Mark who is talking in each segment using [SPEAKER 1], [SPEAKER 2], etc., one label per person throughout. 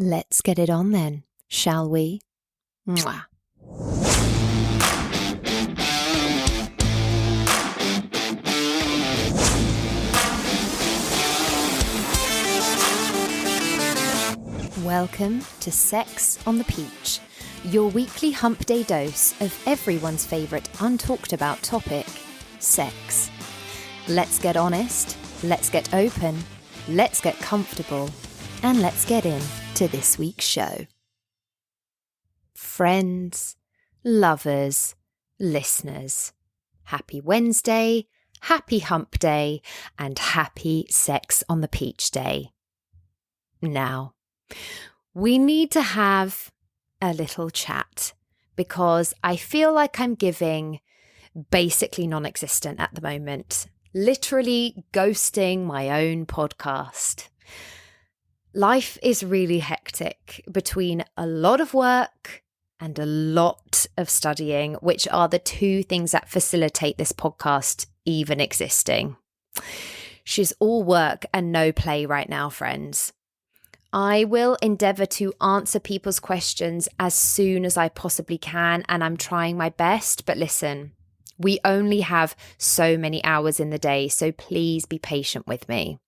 [SPEAKER 1] Let's get it on then, shall we? Mwah. Welcome to Sex on the Peach, your weekly hump day dose of everyone's favourite untalked about topic, sex. Let's get honest, let's get open, let's get comfortable, and let's get into this week's show. Friends, lovers, listeners, happy Wednesday, happy hump day, and happy Sex on the Peach day. Now, we need to have a little chat because I feel like I'm giving basically non-existent at the moment, literally ghosting my own podcast. Life is really hectic between a lot of work and a lot of studying, which are the two things that facilitate this podcast even existing. She's all work and no play right now, friends. I will endeavour to answer people's questions as soon as I possibly can, and I'm trying my best. But listen, we only have so many hours in the day, so please be patient with me.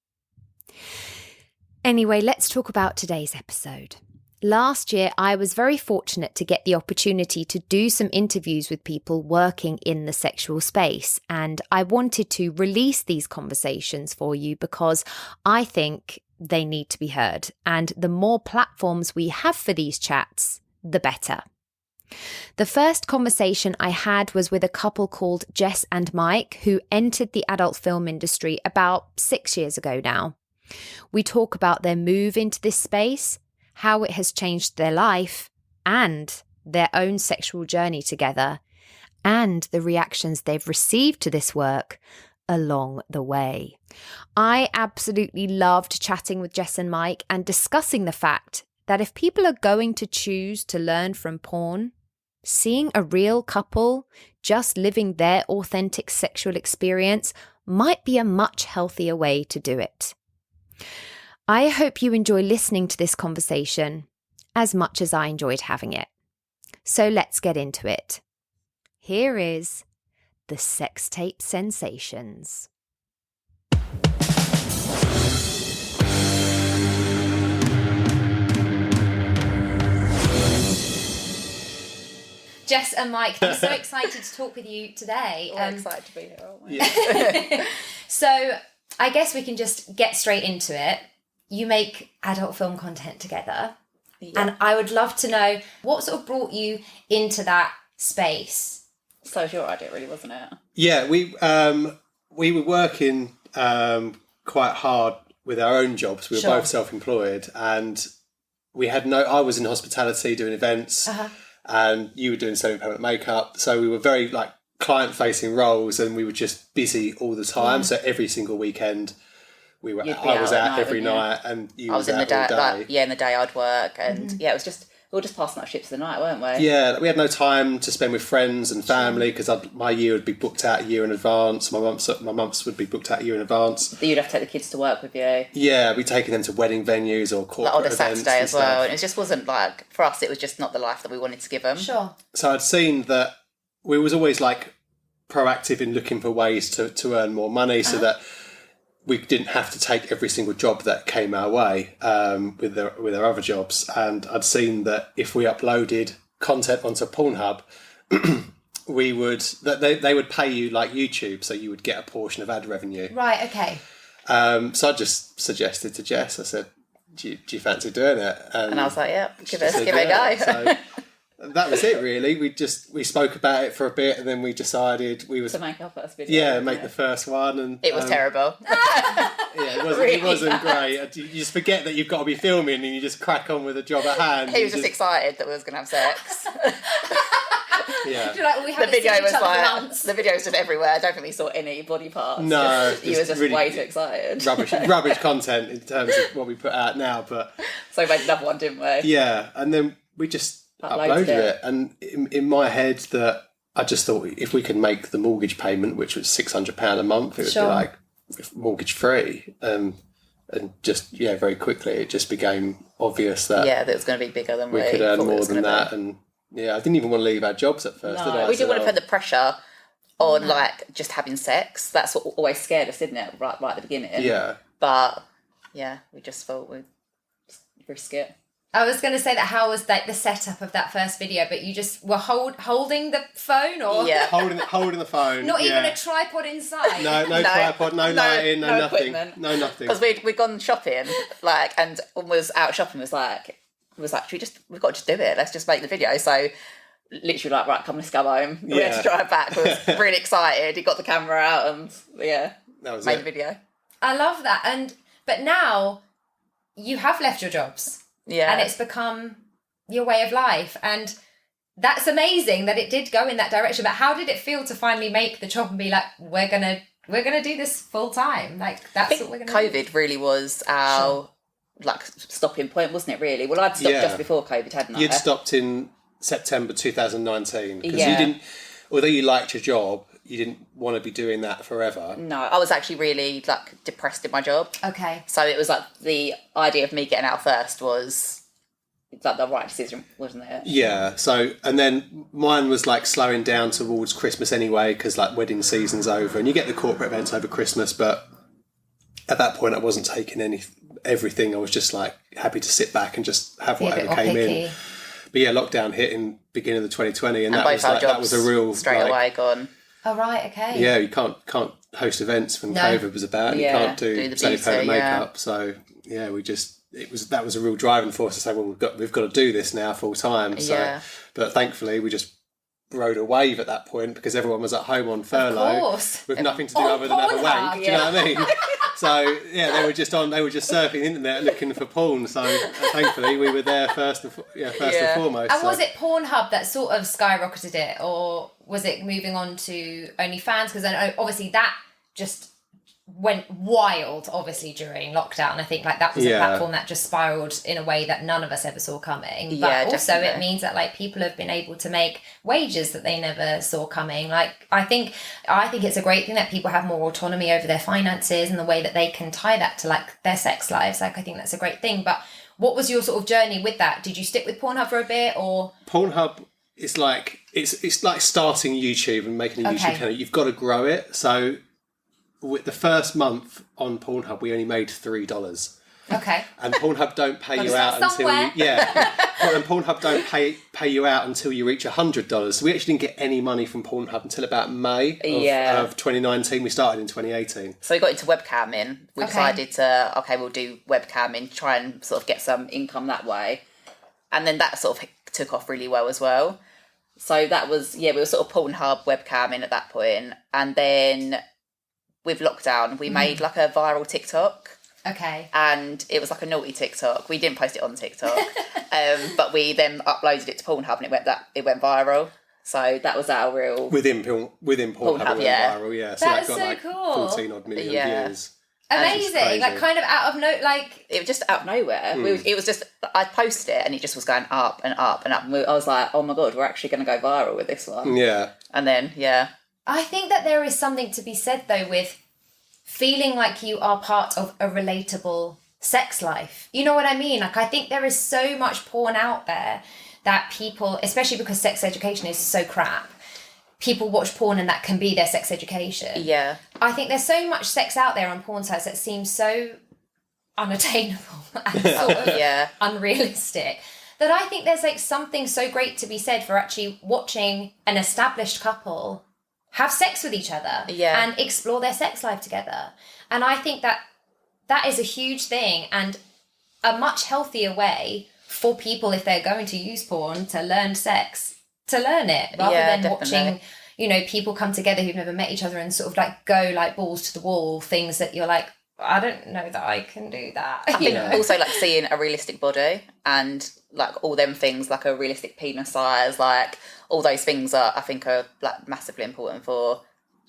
[SPEAKER 1] Anyway, let's talk about today's episode. Last year, I was very fortunate to get the opportunity to do some interviews with people working in the sexual space, and I wanted to release these conversations for you because I think they need to be heard, and the more platforms we have for these chats, the better. The first conversation I had was with a couple called Jess and Mike, who entered the adult film industry about 6 years ago now. We talk about their move into this space, how it has changed their life, and their own sexual journey together, and the reactions they've received to this work along the way. I absolutely loved chatting with Jess and Mike and discussing the fact that if people are going to choose to learn from porn, seeing a real couple just living their authentic sexual experience might be a much healthier way to do it. I hope you enjoy listening to this conversation as much as I enjoyed having it. So let's get into it. Here is the sex tape sensations. Jess and Mike, I'm so excited to talk with you today.
[SPEAKER 2] We're excited to be here, aren't we?
[SPEAKER 1] Yeah. So I guess we can just get straight into it. You make adult film content together. Yeah. And I would love to know what sort of brought you into that space.
[SPEAKER 2] So it was your idea, really, wasn't it?
[SPEAKER 3] Yeah, we were working quite hard with our own jobs. We were both self-employed, and we had I was in hospitality doing events, and you were doing semi-permanent makeup. So we were very client-facing roles, and we were just busy all the time. Yeah. So every single weekend, I was out every night, and you was out all day.
[SPEAKER 2] In the day I'd work, and it was just. We were just passing our ships for the night, weren't we?
[SPEAKER 3] Yeah, we had no time to spend with friends and family because my year would be booked out a year in advance. My months would be booked out a year in advance.
[SPEAKER 2] But you'd have to take the kids to work with you.
[SPEAKER 3] Yeah, we'd taken them to wedding venues or corporate events.
[SPEAKER 2] On a Saturday as well. And it just wasn't for us, it was just not the life that we wanted to give them.
[SPEAKER 1] Sure.
[SPEAKER 3] So I'd seen that we was always proactive in looking for ways to earn more money so that we didn't have to take every single job that came our way with our other jobs. And I'd seen that if we uploaded content onto Pornhub, they would pay you like YouTube, so you would get a portion of ad revenue.
[SPEAKER 1] Right, okay.
[SPEAKER 3] So I just suggested to Jess, I said, do you fancy doing it?
[SPEAKER 2] And I was like, yeah, give it a go.
[SPEAKER 3] So that was it, really. We spoke about it for a bit, and then we decided to make
[SPEAKER 2] our first video.
[SPEAKER 3] Yeah, make the first one, and
[SPEAKER 2] it was terrible.
[SPEAKER 3] Yeah, it wasn't great. You just forget that you've got to be filming, and you just crack on with a job at hand.
[SPEAKER 2] He was just excited that we was going to have sex.
[SPEAKER 3] Yeah.
[SPEAKER 2] The video was just everywhere. I don't think we saw any body parts.
[SPEAKER 3] No,
[SPEAKER 2] he was just really way too excited.
[SPEAKER 3] Rubbish content in terms of what we put out now, but
[SPEAKER 2] so we made another one, didn't we?
[SPEAKER 3] Yeah, and then we just uploaded it, and in my head that I just thought if we could make the mortgage payment, which was £600 a month, it would be mortgage free. And And just, very quickly it just became obvious that
[SPEAKER 2] that it was going to be bigger than
[SPEAKER 3] we could earn more than that.
[SPEAKER 2] Be.
[SPEAKER 3] And I didn't even want to leave our jobs at first, did I?
[SPEAKER 2] We didn't want to put the pressure on like just having sex. That's what always scared us, didn't it? Right at the beginning.
[SPEAKER 3] Yeah.
[SPEAKER 2] But we just thought we'd risk it.
[SPEAKER 1] I was going to say that how was like the setup of that first video, but you just were holding the phone or
[SPEAKER 3] holding the phone.
[SPEAKER 1] Not even a tripod inside.
[SPEAKER 3] No tripod, no lighting, no nothing,
[SPEAKER 2] equipment.
[SPEAKER 3] no nothing.
[SPEAKER 2] Because we'd gone shopping, and was out shopping. Was like, we've got to just do it. Let's just make the video. So literally, like, right, come, let's go home. We had to drive back. We was really excited. He got the camera out and
[SPEAKER 3] that was
[SPEAKER 2] made the video.
[SPEAKER 1] I love that, but now you have left your jobs.
[SPEAKER 2] Yeah.
[SPEAKER 1] And it's become your way of life. And that's amazing that it did go in that direction. But how did it feel to finally make the chop and be like, we're gonna do this full time? Like, that's what we're gonna do.
[SPEAKER 2] COVID really was our like stopping point, wasn't it, really? Well, I'd stopped just before COVID, hadn't I?
[SPEAKER 3] You'd stopped in September 2019 because you didn't, although you liked your job, you didn't want to be doing that forever.
[SPEAKER 2] No, I was actually really like depressed in my job.
[SPEAKER 1] Okay.
[SPEAKER 2] So it was like the idea of me getting out first was like the right decision, wasn't it?
[SPEAKER 3] Yeah. So, and then mine was like slowing down towards Christmas anyway, because like wedding season's over and you get the corporate events over Christmas. But at that point I wasn't taking everything. I was just like happy to sit back and just have whatever came in. But lockdown hit in beginning of the 2020 and that was a real
[SPEAKER 2] straight away gone.
[SPEAKER 1] Oh, right, okay.
[SPEAKER 3] Yeah, you can't host events when COVID was about. You can't do the beauty, makeup. So that was a real driving force to say, well, we've got to do this now full time. So, but thankfully we just rode a wave at that point because everyone was at home on furlough with nothing to do other than have a wank. Do you know what I mean? So they were just surfing the internet looking for porn. So thankfully we were there first and foremost.
[SPEAKER 1] And was it Pornhub that sort of skyrocketed it, or was it moving on to OnlyFans? Because I know obviously that just went wild, obviously during lockdown. I think like that was a platform that just spiraled in a way that none of us ever saw coming. But also it means that like people have been able to make wages that they never saw coming. Like I think it's a great thing that people have more autonomy over their finances and the way that they can tie that to like their sex lives. Like I think that's a great thing. But what was your sort of journey with that? Did you stick with Pornhub for a bit, or
[SPEAKER 3] Pornhub? It's like starting YouTube and making a YouTube channel. You've got to grow it. So with the first month on Pornhub, we only made $3.
[SPEAKER 1] Okay.
[SPEAKER 3] And Pornhub don't pay you out until and Pornhub don't pay you out until you reach $100. So we actually didn't get any money from Pornhub until about May of 2019. We started in 2018.
[SPEAKER 2] So we got into webcamming. We decided to we'll do webcamming, try and sort of get some income that way, and then that sort of took off really well as well. So that was we were sort of Pornhub webcamming at that point, and then with lockdown, we made like a viral TikTok.
[SPEAKER 1] Okay.
[SPEAKER 2] And it was like a naughty TikTok. We didn't post it on TikTok, but we then uploaded it to Pornhub, and it went viral. So that was our real
[SPEAKER 3] within Pornhub, it went viral. Yeah, so
[SPEAKER 1] that got
[SPEAKER 3] so like
[SPEAKER 1] cool.
[SPEAKER 3] 14 odd million views.
[SPEAKER 1] Amazing, like kind of out of
[SPEAKER 2] it was just out of nowhere. It was just I posted it and it just was going up and up and up. And I was like, oh my god, we're actually going to go viral with this one.
[SPEAKER 3] Yeah,
[SPEAKER 2] and then
[SPEAKER 1] I think that there is something to be said though with feeling like you are part of a relatable sex life. You know what I mean? Like I think there is so much porn out there that people, especially because sex education is so crap, people watch porn and that can be their sex education.
[SPEAKER 2] Yeah.
[SPEAKER 1] I think there's so much sex out there on porn sites that seems so unattainable and sort of unrealistic that I think there's like something so great to be said for actually watching an established couple have sex with each other and explore their sex life together. And I think that is a huge thing and a much healthier way for people, if they're going to use porn, to learn sex, to learn it, rather than watching, people come together who've never met each other and sort of like go like balls to the wall, things that you're like, I don't know that I can do that.
[SPEAKER 2] I think also like seeing a realistic body and like all them things, like a realistic penis size, like all those things I think are like massively important for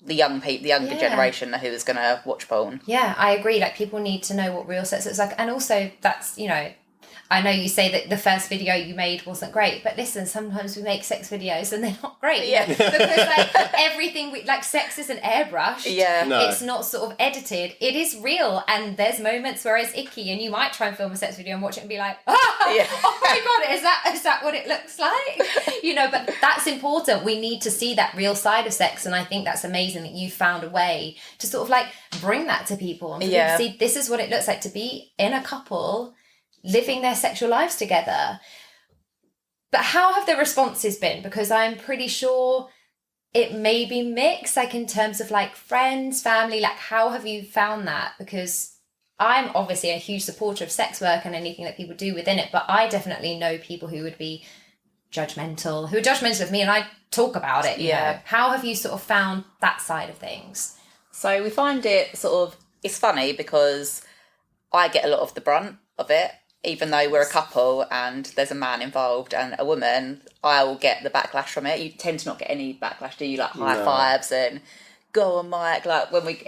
[SPEAKER 2] the young people, the younger generation who is going to watch porn.
[SPEAKER 1] Yeah, I agree. Like people need to know what real sex looks like, and also that's I know you say that the first video you made wasn't great, but listen, sometimes we make sex videos and they're not great.
[SPEAKER 2] Yeah.
[SPEAKER 1] Because like everything, like sex isn't airbrushed.
[SPEAKER 2] Yeah.
[SPEAKER 3] No.
[SPEAKER 1] It's not sort of edited. It is real. And there's moments where it's icky and you might try and film a sex video and watch it and be like, oh my God, is that what it looks like? You know, but that's important. We need to see that real side of sex. And I think that's amazing that you found a way to sort of like bring that to people and for people to see this is what it looks like to be in a couple living their sexual lives together. But how have the responses been? Because I'm pretty sure it may be mixed, like in terms of like friends, family, like how have you found that? Because I'm obviously a huge supporter of sex work and anything that people do within it, but I definitely know people who would be judgmental, who are judgmental of me, and I talk about it, you know. How have you sort of found that side of things?
[SPEAKER 2] So we find it sort of, it's funny because I get a lot of the brunt of it. Even though we're a couple and there's a man involved and a woman, I will get the backlash from it. You tend to not get any backlash, do you? Like high fives and go on, Mike. Like when we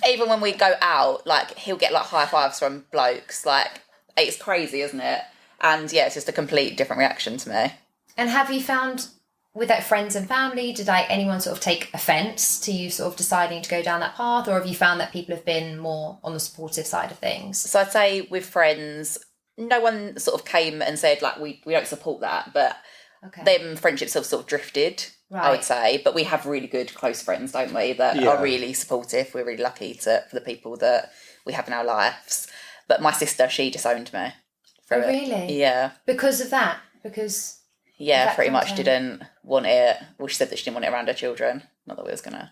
[SPEAKER 2] even when we go out, like he'll get like high fives from blokes. Like it's crazy, isn't it? And yeah, it's just a complete different reaction to me.
[SPEAKER 1] And have you found with like friends and family, did like anyone sort of take offence to you sort of deciding to go down that path, or have you found that people have been more on the supportive side of things?
[SPEAKER 2] So I'd say with friends, no one sort of came and said like we don't support that, but them friendships have sort of drifted, I would say. But we have really good close friends, don't we, that are really supportive. We're really lucky for the people that we have in our lives. But my sister, she disowned me.
[SPEAKER 1] Oh, really?
[SPEAKER 2] Yeah.
[SPEAKER 1] Because of that? Because...
[SPEAKER 2] Yeah, pretty much didn't want it. Well, she said that she didn't want it around her children. Not that we was going to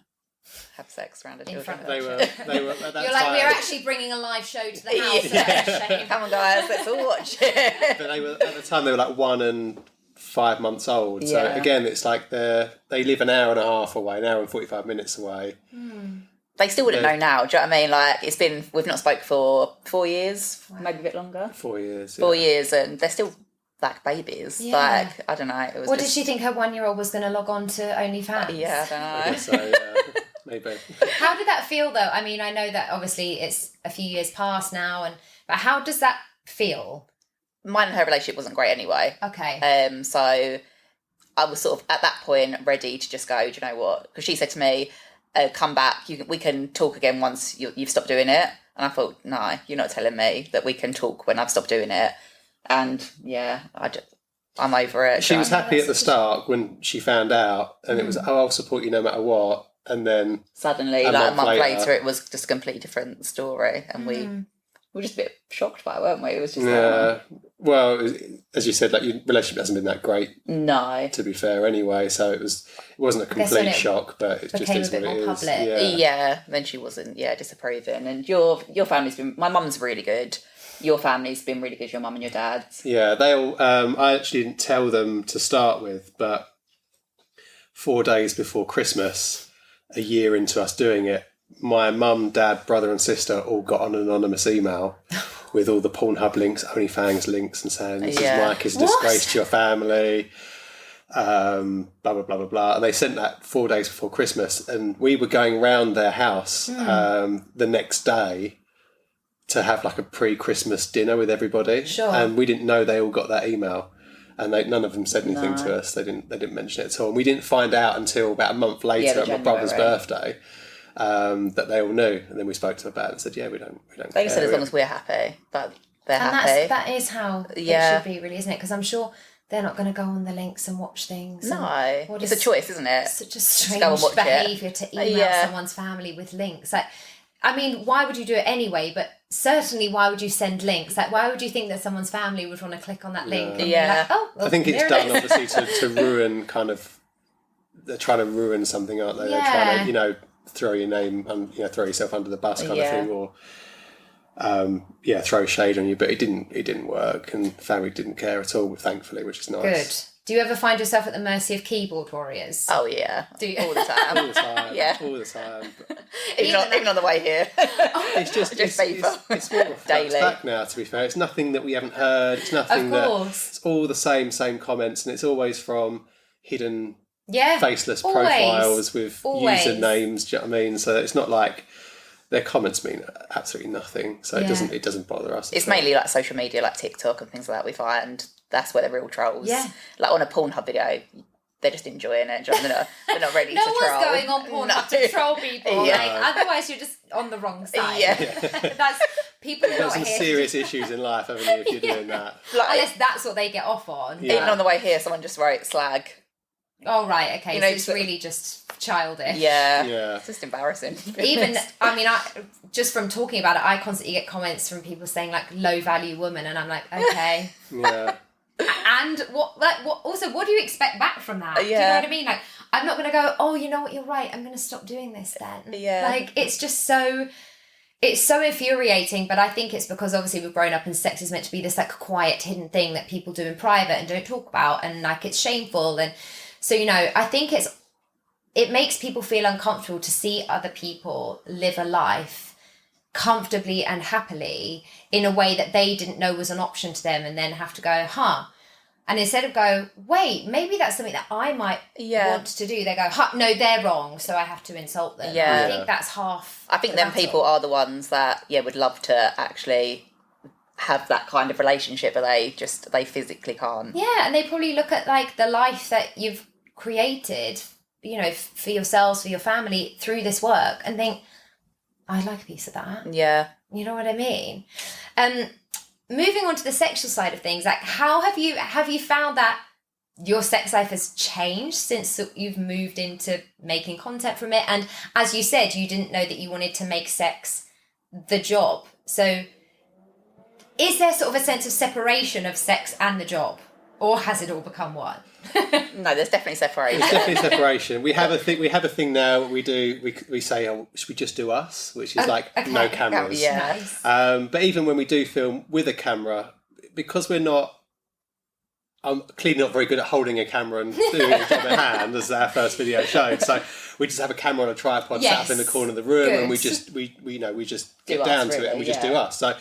[SPEAKER 2] have sex around her children.
[SPEAKER 3] They were at that
[SPEAKER 1] You're
[SPEAKER 3] time.
[SPEAKER 1] like, we're actually bringing a live show to the house. Shame.
[SPEAKER 2] Come on, guys, let's all watch it.
[SPEAKER 3] But they were at the time. They were like 1 and 5 months old. So again, it's like they live an hour and a half away, an hour and 45 minutes away.
[SPEAKER 2] They still wouldn't know now. Do you know what I mean? Like we've not spoke for 4 years, maybe a bit longer.
[SPEAKER 3] 4 years.
[SPEAKER 2] 4 years, and they're still like babies.
[SPEAKER 1] Yeah.
[SPEAKER 2] Like I don't know. It was.
[SPEAKER 1] What did she think her 1-year-old was going to log on to OnlyFans?
[SPEAKER 2] Yeah, I don't know.
[SPEAKER 3] So maybe.
[SPEAKER 1] How did that feel though? I mean, I know that obviously it's a few years past now, but how does that feel?
[SPEAKER 2] Mine and her relationship wasn't great anyway.
[SPEAKER 1] Okay.
[SPEAKER 2] So I was sort of at that point ready to just go, do you know what? Because she said to me, come back, we can talk again once you've stopped doing it. And I thought, no, you're not telling me that we can talk when I've stopped doing it. And yeah, I'm over it.
[SPEAKER 3] She was happy at the start when she found out, and it was, I'll support you no matter what. And then
[SPEAKER 2] suddenly, like a month later, it was just a completely different story. And we were just a bit shocked by it, weren't we? It was just
[SPEAKER 3] well, as you said, like your relationship hasn't been that great.
[SPEAKER 2] No,
[SPEAKER 3] to be fair, anyway. So it wasn't a complete shock, but it just is what it is.
[SPEAKER 1] Public.
[SPEAKER 2] Yeah. Then she wasn't disapproving, and your family's been. My mum's really good. Your family's been really good. Your mum and your dad's. Yeah,
[SPEAKER 3] they all. I actually didn't tell them to start with, but 4 days before Christmas, a year into us doing it, my mum, dad, brother and sister all got an anonymous email with all the Pornhub links, OnlyFans links, and saying, this is Mike is a disgrace to your family, blah, blah, blah, blah, blah. And they sent that 4 days before Christmas, and we were going round their house the next day to have like a pre-Christmas dinner with everybody.
[SPEAKER 1] Sure.
[SPEAKER 3] And we didn't know they all got that email. And none of them said anything to us. They didn't mention it at all. And we didn't find out until about a month later at my brother's birthday that they all knew. And then we spoke to them about it and said, we don't
[SPEAKER 2] They
[SPEAKER 3] care.
[SPEAKER 2] said as long as we're happy, but they're
[SPEAKER 1] and
[SPEAKER 2] happy.
[SPEAKER 1] That is how it should be, really, isn't it? Because I'm sure they're not going to go on the links and watch things.
[SPEAKER 2] No, it's a choice, isn't it?
[SPEAKER 1] Such a strange behaviour to email someone's family with links. Like, I mean, why would you do it anyway? But certainly, why would you send links? Like, why would you think that someone's family would want to click on that link? And be like, oh, well,
[SPEAKER 3] I think it's done obviously to ruin they're trying to ruin something, aren't they?
[SPEAKER 1] Yeah.
[SPEAKER 3] They're trying to, throw your name and throw yourself under the bus kind of thing, or throw shade on you. But it didn't work, and family didn't care at all, thankfully, which is nice.
[SPEAKER 1] Good. Do you ever find yourself at the mercy of keyboard warriors?
[SPEAKER 2] Oh yeah,
[SPEAKER 1] do you?
[SPEAKER 2] All the time?
[SPEAKER 3] All the time.
[SPEAKER 2] Yeah,
[SPEAKER 3] all the time.
[SPEAKER 2] Even on the way here.
[SPEAKER 3] It's just FIFA. It's more of a fact now. To be fair, it's nothing that we haven't heard. It's nothing it's all the same comments, and it's always from hidden, faceless profiles with usernames. Do you know what I mean? So it's not like their comments mean absolutely nothing. So it doesn't bother us.
[SPEAKER 2] It's mainly like social media, like TikTok and things like that. We find that's where the real trolls. Yeah. Like on a Pornhub video, they're just enjoying it. They're not ready to troll.
[SPEAKER 1] No one's going on Pornhub to troll people. Yeah. Like, otherwise, you're just on the wrong side. Yeah. That's people are not
[SPEAKER 3] some
[SPEAKER 1] here.
[SPEAKER 3] Serious issues in life, haven't you, if you're doing that?
[SPEAKER 1] Like, unless that's what they get off on.
[SPEAKER 2] Yeah. Even on the way here, someone just wrote slag.
[SPEAKER 1] Oh, right, okay. So it's really just childish.
[SPEAKER 2] Yeah. It's just embarrassing.
[SPEAKER 1] Even, I mean, just from talking about it, I constantly get comments from people saying, like, low-value woman, and I'm like, okay.
[SPEAKER 3] Yeah.
[SPEAKER 1] And what do you expect back from that? Do you know what I mean? Like, I'm not going to go, oh, you know what, you're right, I'm going to stop doing this then.
[SPEAKER 2] Yeah.
[SPEAKER 1] Like, it's just so... It's so infuriating, but I think it's because obviously we've grown up and sex is meant to be this, like, quiet, hidden thing that people do in private and don't talk about, and, like, it's shameful, and... So, you know, I think it makes people feel uncomfortable to see other people live a life comfortably and happily in a way that they didn't know was an option to them, and then have to go, and instead of go, wait, maybe that's something that I might want to do, they go, no, they're wrong, so I have to insult them. I think that's half.
[SPEAKER 2] I think them people are the ones that would love to actually have that kind of relationship, but they physically can't.
[SPEAKER 1] Yeah, and they probably look at, like, the life that you've created, you know, for yourselves, for your family, through this work, and think, I'd like a piece of that.
[SPEAKER 2] Yeah.
[SPEAKER 1] You know what I mean? Moving on to the sexual side of things, like, how have you found that your sex life has changed since you've moved into making content from it? And as you said, you didn't know that you wanted to make sex the job. So is there sort of a sense of separation of sex and the job? Or has it all become one?
[SPEAKER 2] No, there's definitely separation.
[SPEAKER 3] There's definitely separation. We have a thing now. We say, should we just do us, which is no cameras.
[SPEAKER 1] Yeah. Nice.
[SPEAKER 3] But even when we do film with a camera, because we're not, I'm clearly not very good at holding a camera and doing it with my hand, as our first video showed. So we just have a camera on a tripod, set up in the corner of the room, and we just get down to it, and we just do us. So,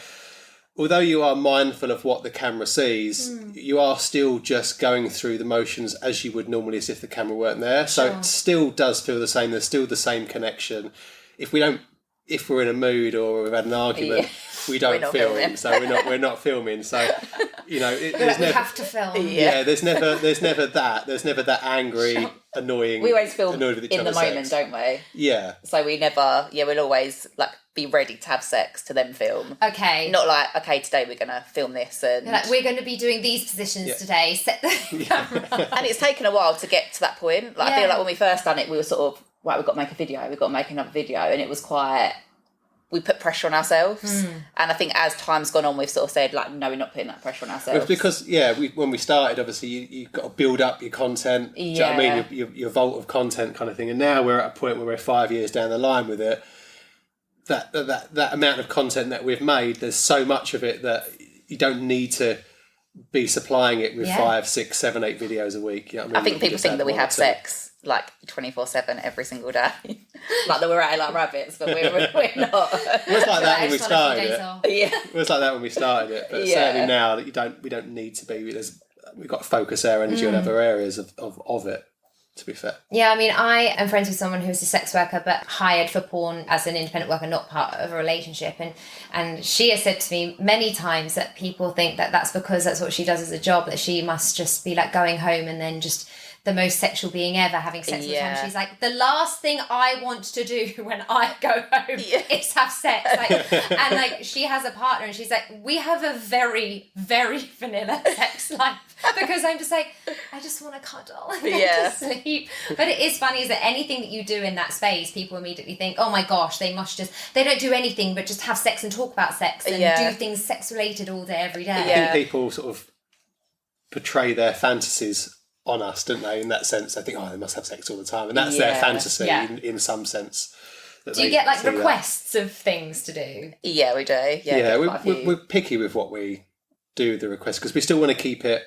[SPEAKER 3] although you are mindful of what the camera sees, you are still just going through the motions as you would normally as if the camera weren't there. So it still does feel the same. There's still the same connection. If we're in a mood or we've had an argument, we don't film. So we're not filming. So, you know, there's
[SPEAKER 1] we
[SPEAKER 3] never
[SPEAKER 1] have to film.
[SPEAKER 3] Yeah, there's never that. There's never that angry, annoying.
[SPEAKER 2] We always film
[SPEAKER 3] with each
[SPEAKER 2] in the moment,
[SPEAKER 3] sex.
[SPEAKER 2] don't we?
[SPEAKER 3] Yeah.
[SPEAKER 2] So we never. Yeah, we'll always be ready to have sex to then film.
[SPEAKER 1] Okay.
[SPEAKER 2] Not like, okay, today we're gonna film this, and
[SPEAKER 1] we're going to be doing these positions today. Set the camera.
[SPEAKER 2] And it's taken a while to get to that point. I feel like when we first done it, we were sort of, right, we've got to make a video, we've got to make another video, and it was quite. We put pressure on ourselves, and I think as time's gone on, we've sort of said, no, we're not putting that pressure on ourselves.
[SPEAKER 3] Because when we started, obviously you've got to build up your content. Do you know what I mean? Your vault of content kind of thing. And now we're at a point where we're 5 years down the line with it. That amount of content that we've made, there's so much of it that you don't need to be supplying it with 5, 6, 7, 8 videos a week. You know what I mean?
[SPEAKER 2] I think people think that we have sex 24/7 every single day, that we're at it like rabbits, but we're not.
[SPEAKER 3] It was like that when we started it.
[SPEAKER 2] Yeah,
[SPEAKER 3] it was like that when we started it, but certainly now that we don't need to be. We've got to focus our energy on other areas of it. To be fair.
[SPEAKER 1] Yeah, I mean, I am friends with someone who's a sex worker but hired for porn as an independent worker, not part of a relationship. And she has said to me many times that people think that that's because that's what she does as a job, that she must just be going home and then just the most sexual being ever, having sex with someone. She's like, the last thing I want to do when I go home is have sex. And she has a partner and she's like, we have a very, very vanilla sex life. Because I'm just like, I just want to cuddle and to sleep. But it is funny is that anything that you do in that space, people immediately think, oh my gosh, they don't do anything but just have sex and talk about sex and do things sex related all day, every day.
[SPEAKER 3] I think people sort of portray their fantasies on us, don't they? In that sense, they think, they must have sex all the time, and that's their fantasy in some sense.
[SPEAKER 1] Do you get requests of things to do?
[SPEAKER 2] Yeah, we do.
[SPEAKER 3] We're picky with what we do with the requests because we still want to keep it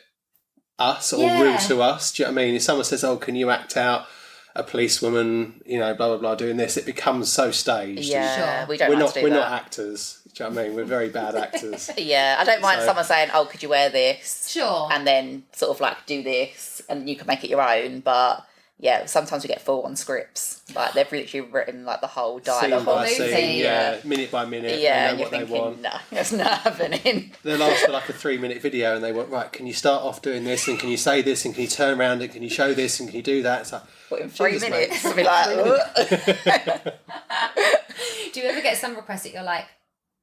[SPEAKER 3] us or rude to us. Do you know what I mean? If someone says, "Oh, can you act out a policewoman?" You know, blah blah blah, doing this, it becomes so staged.
[SPEAKER 2] Yeah,
[SPEAKER 1] sure.
[SPEAKER 2] we don't.
[SPEAKER 3] We're not actors. Do you know what I mean? We're very bad actors.
[SPEAKER 2] I don't mind someone saying, "Oh, could you wear this?"
[SPEAKER 1] Sure.
[SPEAKER 2] And then sort of do this, and you can make it your own. But yeah, sometimes we get full-on scripts. Like, they've literally written, like, the whole dialogue.
[SPEAKER 3] Scene by
[SPEAKER 1] movie.
[SPEAKER 3] scene, minute by minute.
[SPEAKER 2] Yeah,
[SPEAKER 3] They know
[SPEAKER 2] and
[SPEAKER 3] what
[SPEAKER 2] you're
[SPEAKER 3] they
[SPEAKER 2] thinking,
[SPEAKER 3] want.
[SPEAKER 2] no, that's not happening.
[SPEAKER 3] They'll ask for like a 3-minute video and they want, right, can you start off doing this and can you say this and can you turn around and can you show this and can you do that? It's like,
[SPEAKER 2] What, in 3
[SPEAKER 3] Jesus,
[SPEAKER 2] minutes?
[SPEAKER 3] mate.
[SPEAKER 2] I'll be like, "Ugh."
[SPEAKER 1] Do you ever get some requests that you're like,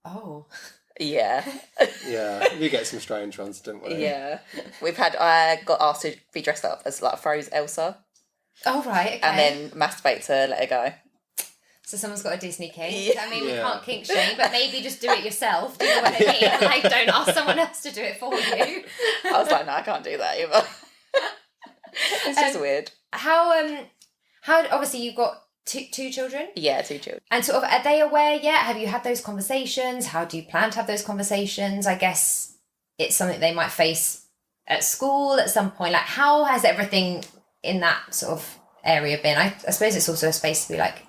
[SPEAKER 1] oh?
[SPEAKER 2] Yeah.
[SPEAKER 3] Yeah, we get some strange ones, don't we?
[SPEAKER 2] Yeah. I got asked to be dressed up as, like, Froze Elsa.
[SPEAKER 1] Oh, right, okay.
[SPEAKER 2] And then masturbate to let her go.
[SPEAKER 1] So someone's got a Disney kink.
[SPEAKER 2] Yeah.
[SPEAKER 1] I mean, we
[SPEAKER 3] Yeah.
[SPEAKER 1] can't kink shame, but maybe just do it yourself. Do you know what I mean? Like, don't ask someone else to do it for you.
[SPEAKER 2] I was like, no, I can't do that either. It's just weird.
[SPEAKER 1] How obviously you've got two children?
[SPEAKER 2] Yeah, 2 children.
[SPEAKER 1] And sort of, are they aware yet? Have you had those conversations? How do you plan to have those conversations? I guess it's something they might face at school at some point. Like, how has everything in that sort of area been? I suppose it's also a space to be like,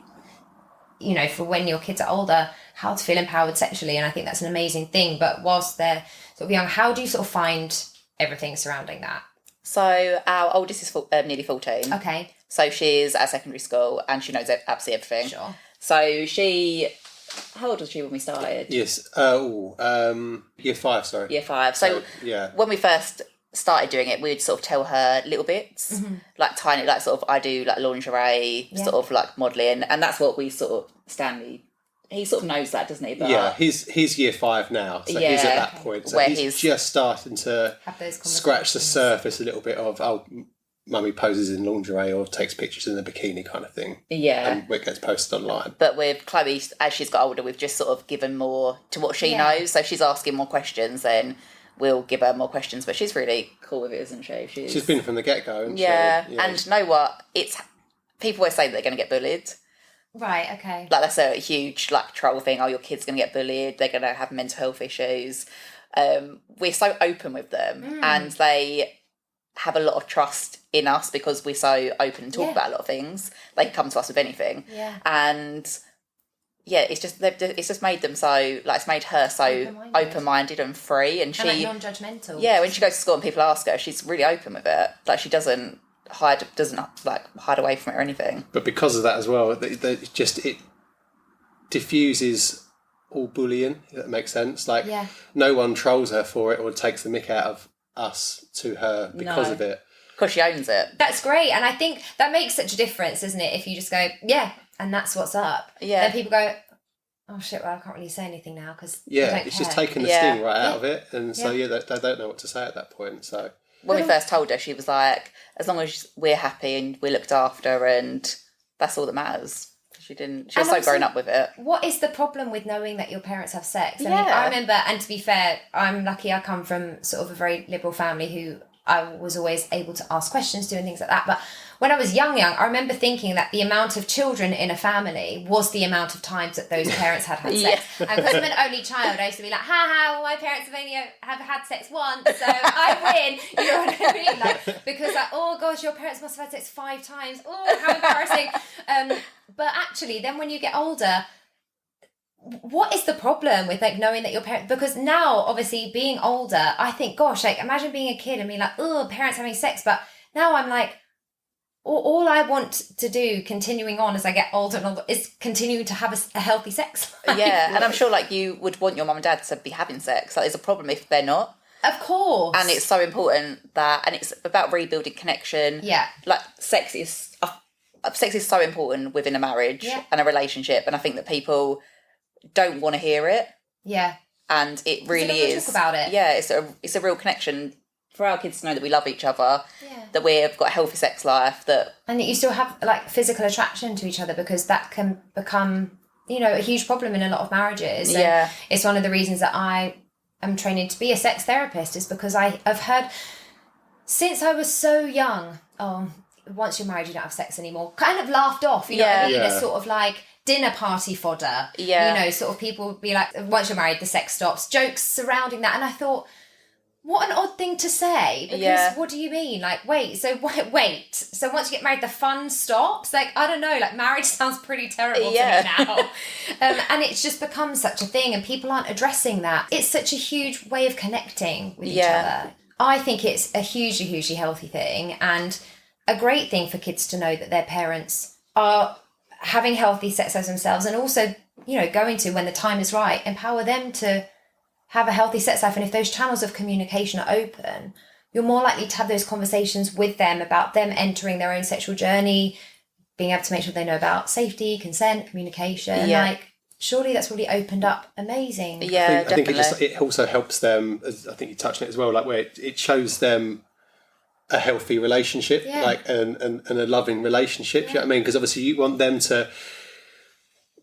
[SPEAKER 1] you know, for when your kids are older, how to feel empowered sexually. And I think that's an amazing thing. But whilst they're sort of young, how do you sort of find everything surrounding that?
[SPEAKER 2] So our oldest is nearly 14.
[SPEAKER 1] Okay.
[SPEAKER 2] So she's at secondary school and she knows absolutely everything.
[SPEAKER 1] Sure.
[SPEAKER 2] So how old was she when we started?
[SPEAKER 3] Yes. Year 5, sorry.
[SPEAKER 2] Year 5. So
[SPEAKER 3] yeah.
[SPEAKER 2] when we first started doing it, we'd sort of tell her little bits, like tiny, like sort of, I do like lingerie, sort of like modelling, and that's what we sort of, Stanley, he sort of knows that, doesn't he? But
[SPEAKER 3] yeah, he's year 5 now, so he's at that point. So
[SPEAKER 2] where
[SPEAKER 3] he's just starting to
[SPEAKER 1] Have those
[SPEAKER 3] scratch the surface a little bit of, mummy poses in lingerie or takes pictures in a bikini kind of thing.
[SPEAKER 2] Yeah.
[SPEAKER 3] And it gets posted online.
[SPEAKER 2] But with Chloe, as she's got older, we've just sort of given more to what she knows. So if she's asking more questions, then we'll give her more questions. But she's really cool with it, isn't she? She's
[SPEAKER 3] been from the get-go, hasn't she?
[SPEAKER 2] Yeah, and you know what? People always say that they're going to get bullied.
[SPEAKER 1] Right, okay.
[SPEAKER 2] Like, that's a huge, like, troll thing. Oh, your kid's going to get bullied. They're going to have mental health issues. We're so open with them and they have a lot of trust in us because we're so open and talk about a lot of things. They can come to us with anything.
[SPEAKER 1] Yeah.
[SPEAKER 2] And it's just made them so, like, it's made her so open-minded and free. And
[SPEAKER 1] like non-judgmental.
[SPEAKER 2] Yeah, when she goes to school and people ask her, she's really open with it. Like, she doesn't hide away from it or anything.
[SPEAKER 3] But because of that as well, it diffuses all bullying, if that makes sense. Like, no one trolls her for it or takes the mick out of us to her because of it.
[SPEAKER 2] Because she owns it.
[SPEAKER 1] That's great. And I think that makes such a difference, isn't it? If you just go, yeah, and that's what's up.
[SPEAKER 2] Yeah.
[SPEAKER 1] Then people go, oh shit, well, I can't really say anything now because
[SPEAKER 3] it's just taking the sting right out of it. And so, they don't know what to say at that point. So
[SPEAKER 2] when we first told her, she was like, as long as we're happy and we're looked after, and that's all that matters. She was so grown up with it.
[SPEAKER 1] What is the problem with knowing that your parents have sex? I mean, I remember, and to be fair, I'm lucky I come from sort of a very liberal family who I was always able to ask questions to and things like that. But when I was young, I remember thinking that the amount of children in a family was the amount of times that those parents had sex. And because I'm an only child, I used to be like, well, my parents have only have had sex once, so I win. You know what I mean? Like, because oh gosh, your parents must have had sex 5 times. Oh, how embarrassing. But actually, then when you get older, what is the problem with like knowing that your parents, because now obviously being older, I think, gosh, like imagine being a kid and being like, oh, parents having sex. But now I'm like, all I want to do continuing on as I get older and older is continuing to have a healthy sex life.
[SPEAKER 2] Yeah, and I'm sure like you would want your mum and dad to be having sex. Like, there's a problem if they're not.
[SPEAKER 1] Of course.
[SPEAKER 2] And it's so important and it's about rebuilding connection.
[SPEAKER 1] Yeah.
[SPEAKER 2] Like, sex is so important within a marriage and a relationship, and I think that people don't want to hear it.
[SPEAKER 1] Yeah.
[SPEAKER 2] And it really is.
[SPEAKER 1] Talk about it.
[SPEAKER 2] Yeah, it's a real connection for our kids to know that we love each other, that we've got a healthy sex life,
[SPEAKER 1] and that you still have like physical attraction to each other, because that can become, a huge problem in a lot of marriages.
[SPEAKER 2] Yeah.
[SPEAKER 1] And it's one of the reasons that I am training to be a sex therapist, is because I've heard since I was so young, once you're married you don't have sex anymore, kind of laughed off, you know what I mean? It's sort of like dinner party fodder. Yeah. Sort of people would be like, once you're married the sex stops, jokes surrounding that. And I thought, what an odd thing to say, because what do you mean? Like, wait, so once you get married the fun stops? Like, I don't know, like marriage sounds pretty terrible to me now. And it's just become such a thing and people aren't addressing that. It's such a huge way of connecting with each other. I think it's a hugely, hugely healthy thing, and a great thing for kids to know that their parents are having healthy sex lives themselves, and also, you know, going to, when the time is right, empower them to have a healthy sex life. And if those channels of communication are open, you're more likely to have those conversations with them about them entering their own sexual journey, being able to make sure they know about safety, consent, communication.
[SPEAKER 2] Yeah.
[SPEAKER 1] Like, surely that's really opened up amazing.
[SPEAKER 2] Yeah,
[SPEAKER 3] I think it also helps them, as I think you touched on it as well, like where it shows them a healthy relationship, like and a loving relationship. You know what I mean? Because obviously you want them to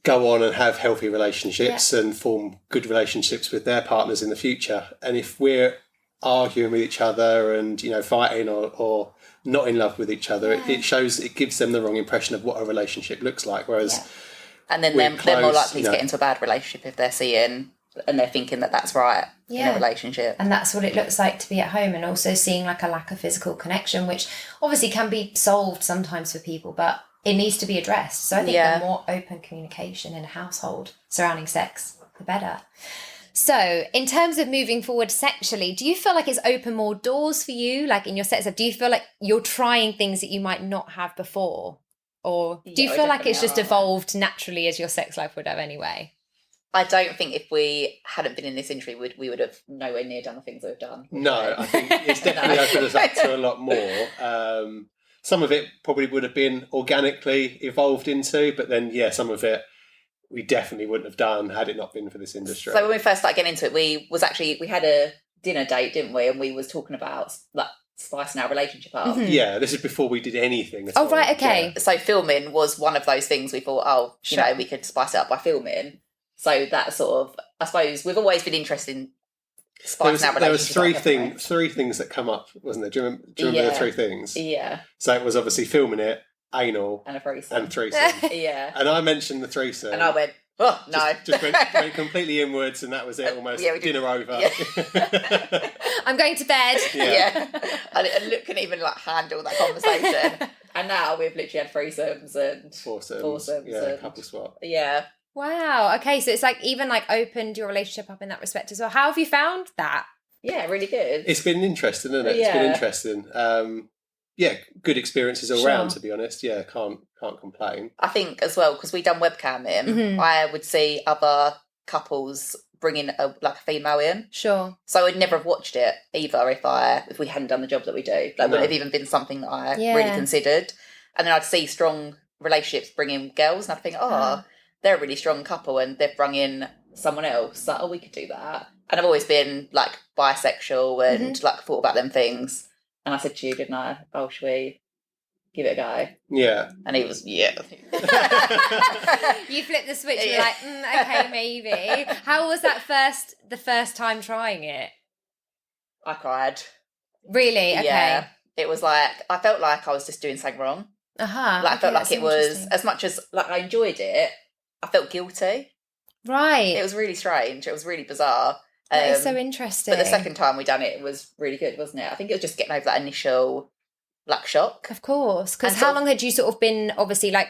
[SPEAKER 3] go on and have healthy relationships and form good relationships with their partners in the future. And if we're arguing with each other and, you know, fighting or not in love with each other, it gives them the wrong impression of what a relationship looks like. Whereas,
[SPEAKER 2] and then they're more likely to get into a bad relationship if they're seeing and they're thinking that that's right in a relationship.
[SPEAKER 1] And that's what it looks like to be at home, and also seeing like a lack of physical connection, which obviously can be solved sometimes for people, but it needs to be addressed. So I think the more open communication in a household surrounding sex, the better. So in terms of moving forward sexually, do you feel like it's opened more doors for you, like in your sex life? Do you feel like you're trying things that you might not have before? Or do you feel like it's just evolved naturally as your sex life would have anyway?
[SPEAKER 2] I don't think if we hadn't been in this industry, we would have nowhere near done the things we've done.
[SPEAKER 3] No, I think it's definitely opened us up to a lot more. Some of it probably would have been organically evolved into, but then, some of it we definitely wouldn't have done had it not been for this industry.
[SPEAKER 2] So when we first started getting into it, we had a dinner date, didn't we? And we was talking about like spicing our relationship up.
[SPEAKER 3] Mm-hmm. Yeah, this is before we did anything at all.
[SPEAKER 1] Right, okay.
[SPEAKER 2] Yeah. So filming was one of those things we thought, you know, we could spice it up by filming. So that sort of, I suppose, we've always been interested in spicing our relationship.
[SPEAKER 3] There was three things that come up, wasn't there? Do you remember the three things?
[SPEAKER 2] Yeah.
[SPEAKER 3] So it was obviously filming it, anal,
[SPEAKER 2] and a threesome. Yeah.
[SPEAKER 3] And I mentioned the threesome.
[SPEAKER 2] And I went, oh, no.
[SPEAKER 3] Just went completely inwards, and that was it, almost dinner over.
[SPEAKER 2] Yeah.
[SPEAKER 1] I'm going to bed.
[SPEAKER 2] Yeah. And Luke can even like handle that conversation. And now we've literally had threesomes and foursomes.
[SPEAKER 3] Yeah, couple swap.
[SPEAKER 2] Yeah.
[SPEAKER 1] Wow. Okay, so it's like even like opened your relationship up in that respect as well. How have you found that?
[SPEAKER 2] Yeah, really good.
[SPEAKER 3] It's been interesting, isn't it? Yeah. It's been interesting. Good experiences all round, to be honest. Yeah, can't complain.
[SPEAKER 2] I think as well, because we done webcamming, I would see other couples bringing a female in.
[SPEAKER 1] Sure.
[SPEAKER 2] So I'd never have watched it either if we hadn't done the job that we do. Like, wouldn't have even been something that I really considered. And then I'd see strong relationships bring in girls, and I'd think, they're a really strong couple, and they've brung in someone else. Like, we could do that. And I've always been like bisexual and like thought about them things. And I said to you, didn't I? Oh, should we give it a go?
[SPEAKER 3] Yeah.
[SPEAKER 2] And he was, yeah.
[SPEAKER 1] You flipped the switch and you're like, okay, maybe. How was the first time trying it?
[SPEAKER 2] I cried.
[SPEAKER 1] Really? Okay.
[SPEAKER 2] Yeah. It was like, I felt like I was just doing something wrong.
[SPEAKER 1] Uh-huh.
[SPEAKER 2] Like, I felt like it was, as much as like I enjoyed it, I felt guilty.
[SPEAKER 1] Right.
[SPEAKER 2] It was really strange. It was really bizarre.
[SPEAKER 1] That is so interesting.
[SPEAKER 2] But the second time we done it was really good, wasn't it? I think it was just getting over that initial like shock.
[SPEAKER 1] Of course. Because how long had you sort of been, obviously, like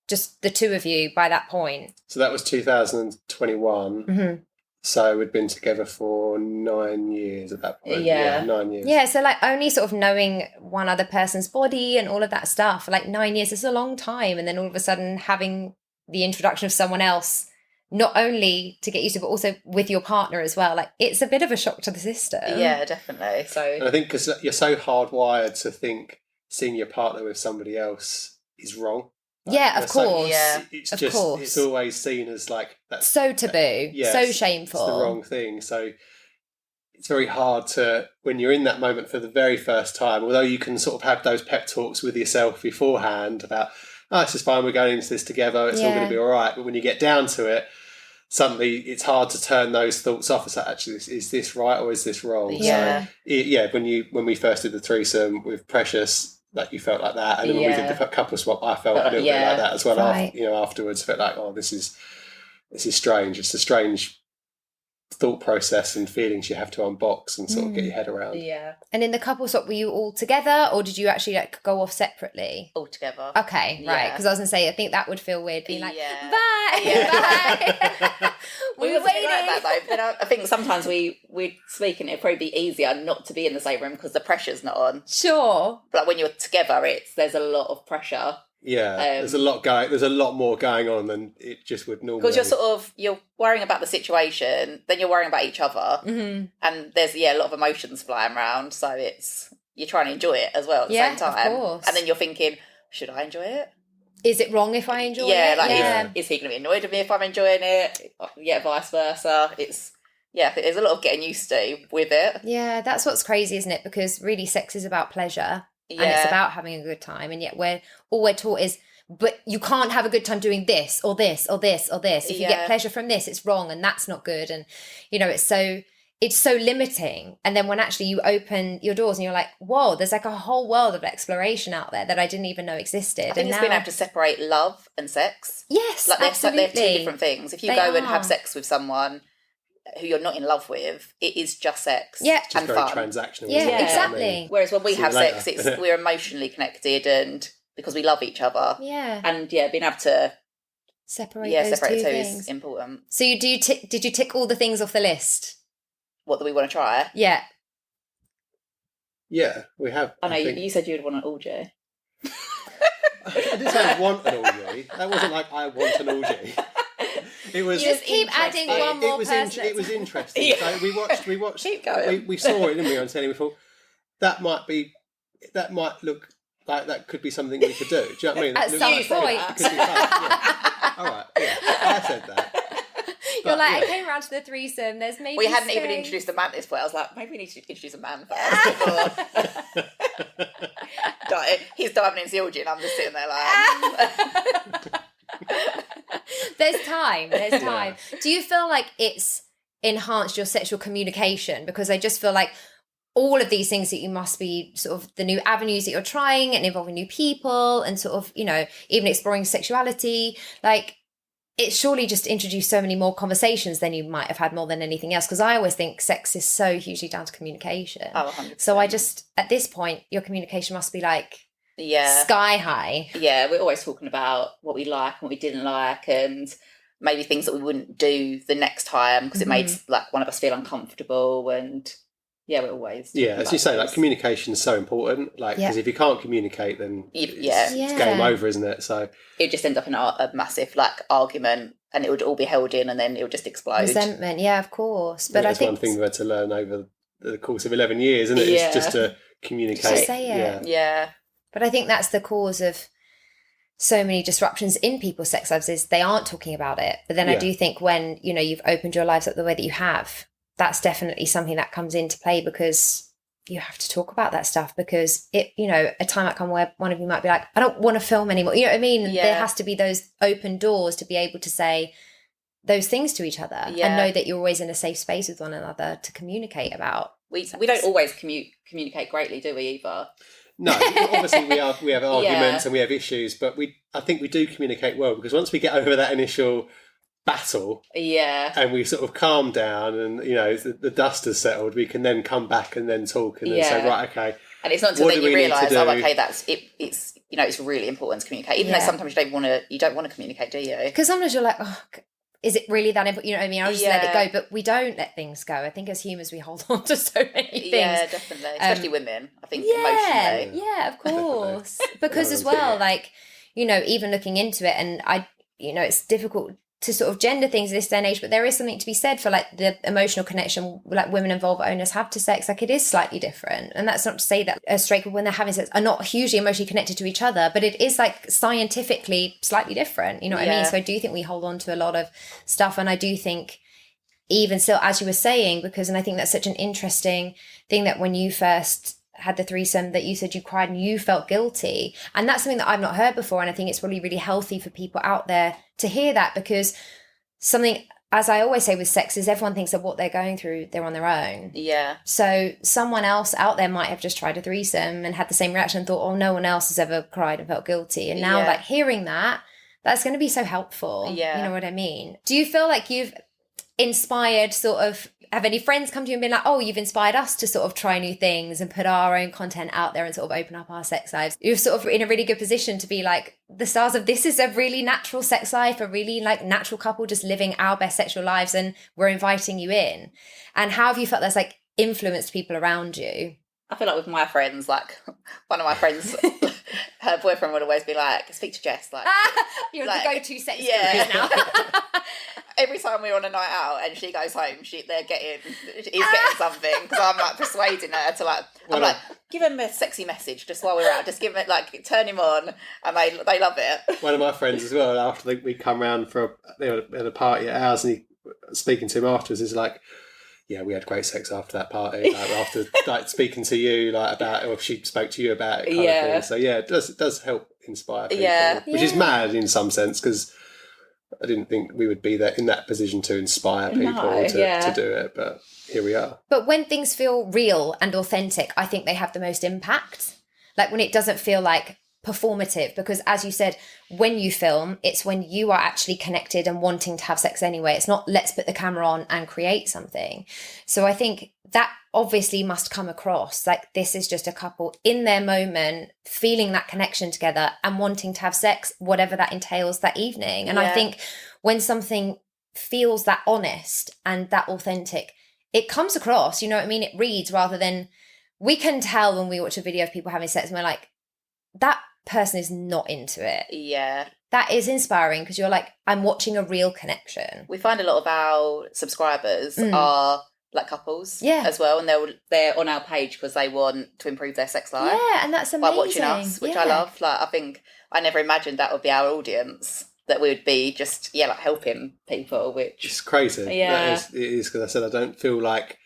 [SPEAKER 1] just the two of you by that point?
[SPEAKER 3] So that was 2021.
[SPEAKER 1] Mm-hmm.
[SPEAKER 3] So we'd been together for 9 years at that point.
[SPEAKER 2] Yeah.
[SPEAKER 3] 9 years.
[SPEAKER 1] Yeah, so like only sort of knowing one other person's body and all of that stuff, like 9 years is a long time. And then all of a sudden having the introduction of someone else, not only to get used to, but also with your partner as well. Like, it's a bit of a shock to the system.
[SPEAKER 2] Yeah, definitely. So,
[SPEAKER 3] and I think because you're so hardwired to think seeing your partner with somebody else is wrong. Like,
[SPEAKER 1] yeah, of course.
[SPEAKER 3] It's always seen as like that's
[SPEAKER 1] so taboo, so shameful.
[SPEAKER 3] It's the wrong thing. So it's very hard to, when you're in that moment for the very first time, although you can sort of have those pep talks with yourself beforehand about, it's just fine, we're going into this together, it's all going to be all right. But when you get down to it, suddenly it's hard to turn those thoughts off. It's like, actually, is this right or is this wrong?
[SPEAKER 2] Yeah.
[SPEAKER 3] So, when we first did the threesome with Precious, like you felt like that, and then when we did the couple swap, I felt a little bit like that as well. Right. Afterwards, felt like, this is strange. It's a strange thought process and feelings you have to unbox and sort of get your head around.
[SPEAKER 2] Yeah.
[SPEAKER 1] And in the couple swap, were you all together, or did you actually like go off separately?
[SPEAKER 2] All together.
[SPEAKER 1] Okay, right. Because I was going to say, I think that would feel weird being like, bye,
[SPEAKER 2] Yeah.
[SPEAKER 1] bye.
[SPEAKER 2] We were waiting. Like that though. But I think sometimes we're speaking, it'd probably be easier not to be in the same room because the pressure's not on.
[SPEAKER 1] Sure.
[SPEAKER 2] But like when you're together, there's a lot of pressure.
[SPEAKER 3] Yeah, there's a lot more going on than it just would normally.
[SPEAKER 2] Because you're worrying about the situation, then you're worrying about each other, and there's a lot of emotions flying around. So you're trying to enjoy it as well at the same time,
[SPEAKER 1] of course.
[SPEAKER 2] And then you're thinking, should I enjoy it?
[SPEAKER 1] Is it wrong if I enjoy it?
[SPEAKER 2] Is he going to be annoyed with me if I'm enjoying it? Yeah, vice versa. There's a lot of getting used to with it.
[SPEAKER 1] Yeah, that's what's crazy, isn't it? Because really, sex is about pleasure. Yeah. And it's about having a good time, and yet all we're taught is, but you can't have a good time doing this or this or this or this. If you get pleasure from this, it's wrong, and that's not good. And it's so limiting. And then when actually you open your doors and you're like, whoa, there's like a whole world of exploration out there that I didn't even know existed.
[SPEAKER 2] I think it's been able to separate love and sex.
[SPEAKER 1] Yes,
[SPEAKER 2] like
[SPEAKER 1] absolutely.
[SPEAKER 2] They're two different things. If you go and have sex with someone who you're not in love with, it is just sex and
[SPEAKER 3] very
[SPEAKER 2] fun.
[SPEAKER 3] Transactional.
[SPEAKER 1] Yeah, exactly.
[SPEAKER 2] Whereas when we have sex, we're emotionally connected and because we love each other.
[SPEAKER 1] Yeah.
[SPEAKER 2] And being able to
[SPEAKER 1] separate those two things
[SPEAKER 2] is important.
[SPEAKER 1] So did you tick all the things off the list?
[SPEAKER 2] What do we want to try?
[SPEAKER 1] Yeah.
[SPEAKER 3] Yeah, we have.
[SPEAKER 2] I know you said you'd want an orgy.
[SPEAKER 3] I didn't say I want an orgy. That wasn't like I want an orgy. It was.
[SPEAKER 1] You just keep adding one more person.
[SPEAKER 3] It was interesting. Yeah. So we watched.
[SPEAKER 2] Keep going.
[SPEAKER 3] We saw it, didn't we, on telly? We thought that might look like that could be something we could do. Do you know what I mean?
[SPEAKER 1] At some point.
[SPEAKER 3] It could be fun. Yeah. All right. Yeah. I said that.
[SPEAKER 1] You're like, I came around to the threesome. There's maybe
[SPEAKER 2] we hadn't even introduced a man at this point. I was like, maybe we need to introduce a man first. He's diving into the orgy and I'm just sitting there like...
[SPEAKER 1] There's time. Yeah. Do you feel like it's enhanced your sexual communication? Because I just feel like all of these things that you must be sort of the new avenues that you're trying and involving new people and sort of, even exploring sexuality, like it's surely just introduced so many more conversations than you might have had more than anything else. Because I always think sex is so hugely down to communication.
[SPEAKER 2] Oh, 100%.
[SPEAKER 1] So at this point, your communication must be like sky high.
[SPEAKER 2] Yeah, we're always talking about what we like and what we didn't like and maybe things that we wouldn't do the next time because it made like one of us feel uncomfortable and we're always
[SPEAKER 3] as you say, like communication is so important. Like because if you can't communicate, then it's game over, isn't it? So
[SPEAKER 2] it just ends up in a massive like argument, and it would all be held in, and then it would just explode.
[SPEAKER 1] Resentment, yeah, of course. But I think
[SPEAKER 3] one thing we had to learn over the course of 11 years, isn't it?
[SPEAKER 2] Yeah.
[SPEAKER 3] It's just to communicate.
[SPEAKER 1] Just say it.
[SPEAKER 2] Yeah.
[SPEAKER 1] But I think that's the cause of so many disruptions in people's sex lives is they aren't talking about it. But then I do think when you've opened your lives up the way that you have, that's definitely something that comes into play because you have to talk about that stuff because a time might come where one of you might be like, I don't want to film anymore. You know what I mean?
[SPEAKER 2] Yeah.
[SPEAKER 1] There has to be those open doors to be able to say those things to each other and know that you're always in a safe space with one another to communicate about.
[SPEAKER 2] We don't always communicate greatly, do we, either?
[SPEAKER 3] No, obviously we have arguments and we have issues, but I think we do communicate well because once we get over that initial battle and we sort of calm down and the dust has settled, we can then come back and then talk and then say, right, okay,
[SPEAKER 2] and it's not until then you realise that's it's really important to communicate even though sometimes you don't want to communicate, do you?
[SPEAKER 1] Because sometimes you're like, oh, is it really that important? You know what I mean? I'll just let it go, but we don't let things go. I think as humans we hold on to so many things.
[SPEAKER 2] Yeah, definitely, especially women, I think emotionally.
[SPEAKER 1] Yeah, of course. Because as well, like even looking into it, and it's difficult to sort of gender things this day and age, but there is something to be said for like the emotional connection like women and vulva owners have to sex. Like it is slightly different, and that's not to say that straight people when they're having sex are not hugely emotionally connected to each other, but it is like scientifically slightly different, you know what I mean? So I do think we hold on to a lot of stuff, and I do think even still, as you were saying, and I think that's such an interesting thing that when you first had the threesome that you said you cried and you felt guilty, and that's something that I've not heard before, and I think it's really, really healthy for people out there to hear that, because something, as I always say with sex, is everyone thinks that what they're going through they're on their own. So someone else out there might have just tried a threesome and had the same reaction and thought, oh, no one else has ever cried and felt guilty, and now like hearing that's going to be so helpful. You know what I mean? Do you feel like inspired sort of, have any friends come to you and been like, oh, you've inspired us to sort of try new things and put our own content out there and sort of open up our sex lives? You're sort of in a really good position to be like the stars of, this is a really natural sex life, a really like natural couple just living our best sexual lives, and we're inviting you in. And how have you felt that's like influenced people around you?
[SPEAKER 2] I feel like with my friends, like one of my friends, her boyfriend would always be like, speak to Jess. Like,
[SPEAKER 1] you're
[SPEAKER 2] like,
[SPEAKER 1] the go-to sex guru now.
[SPEAKER 2] Every time we're on a night out and she goes home, he's getting something, because I'm like persuading her to like, I'm like, give him a sexy message just while we're out, just give him it, like turn him on, and they love it.
[SPEAKER 3] One of my friends as well, after we come round they were at a party at ours, and he, speaking to him afterwards, is like, yeah, we had great sex after that party. Like, after like speaking to you, like about, or if she spoke to you about it, kind of thing. So yeah, it does help inspire people, which is mad in some sense, because I didn't think we would be in that position to inspire people to do it, but here we are.
[SPEAKER 1] But when things feel real and authentic, I think they have the most impact. Like when it doesn't feel like performative, because as you said, when you film, it's when you are actually connected and wanting to have sex anyway. It's not let's put the camera on and create something. So I think that obviously must come across like this is just a couple in their moment feeling that connection together and wanting to have sex, whatever that entails that evening. And I think when something feels that honest and that authentic, it comes across, you know what I mean? It reads, rather than, we can tell when we watch a video of people having sex and we're like, that person is not into it.
[SPEAKER 2] Yeah.
[SPEAKER 1] That is inspiring, because you're like, I'm watching a real connection.
[SPEAKER 2] We find a lot of our subscribers are like couples as well, and they're on our page because they want to improve their sex life.
[SPEAKER 1] Yeah, and that's amazing.
[SPEAKER 2] By watching us, which I love. Like, I think I never imagined that would be our audience, that we would be just, like helping people, which...
[SPEAKER 3] It's crazy.
[SPEAKER 2] Yeah.
[SPEAKER 3] It is, because I said I don't feel like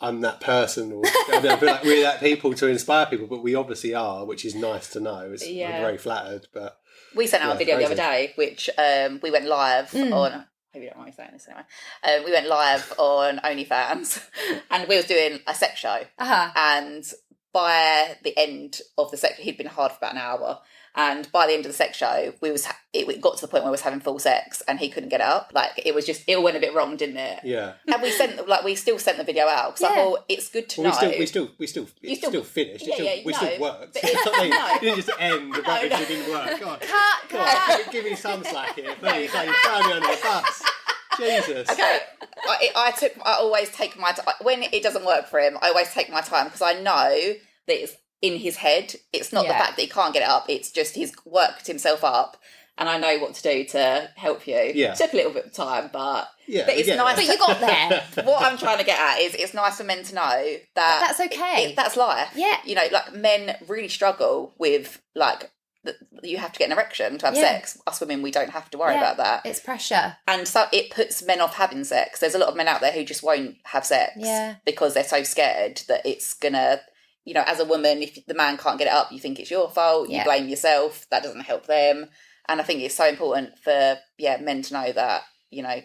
[SPEAKER 3] I'm that person, or I don't feel like we're that people to inspire people, but we obviously are, which is nice to know. We're very flattered, but...
[SPEAKER 2] We sent out a video the other day, which we went live on... I hope you don't mind me saying this anyway. We went live on OnlyFans, and we was doing a sex show. And by the end of the sex, he'd been hard for about an hour. And by the end of the sex show, it got to the point where we was having full sex, and he couldn't get it up. Like, it was just, it all went a bit wrong, didn't it?
[SPEAKER 3] Yeah.
[SPEAKER 2] And we still sent the video out, because I thought it's good to know.
[SPEAKER 3] We still finished. We still worked.
[SPEAKER 2] It
[SPEAKER 3] didn't just end. The rubbish didn't work.
[SPEAKER 1] Cut.
[SPEAKER 3] Give me some slack here, please. Like, throw me under the bus. Jesus.
[SPEAKER 2] Okay. I always take my time. When it doesn't work for him, I always take my time, because I know that it's in his head. It's not the fact that he can't get it up, it's just he's worked himself up, and I know what to do to help you. It took a little bit of time, but it's nice.
[SPEAKER 1] But you got there.
[SPEAKER 2] What I'm trying to get at is, it's nice for men to know that
[SPEAKER 1] that's okay.
[SPEAKER 2] That's life.
[SPEAKER 1] Yeah.
[SPEAKER 2] You know, like, men really struggle with, like, you have to get an erection to have sex. Us women, we don't have to worry about that.
[SPEAKER 1] It's pressure.
[SPEAKER 2] And so it puts men off having sex. There's a lot of men out there who just won't have sex because they're so scared that it's gonna... You know, as a woman, if the man can't get it up, you think it's your fault, you blame yourself, that doesn't help them. And I think it's so important for, men to know that, you know.